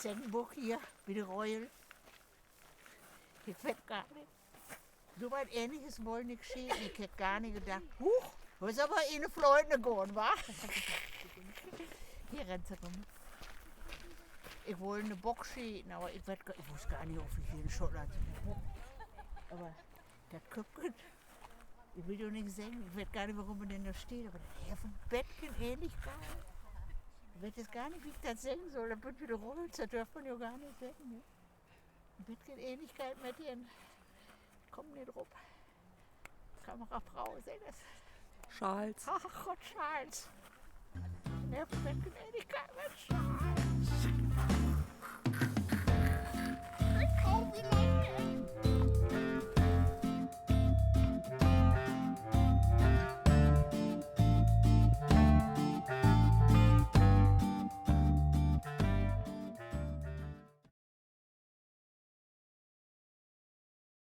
Sängenbuch hier, wie die Royal. Ich weiß gar nicht. So was Ähnliches wollte ich geschehen. Ich hätte gar nicht gedacht, huch, was ist aber in eine Freunde gehen, wa? Hier rennt sie rum. Ich wollte eine Bock schießen, aber ich wusste gar nicht, ob ich hier in Schottland bin. Aber das Köpfchen, ich will ja nicht singen, ich weiß gar nicht, warum man denn da steht, aber das Herr vom Bettchen ähnlich geil. Ich weiß jetzt gar nicht, wie ich das singen soll, das wird wieder rollt, das darf man ja gar nicht singen. Ne? Bettchen Ähnlichkeit mit dir. Komm nicht drauf. Kamerafrau, seh das. Charles. Ach Gott, Charles. Der Bettchen Ähnlichkeit mit Charles. Ich kaum wieder.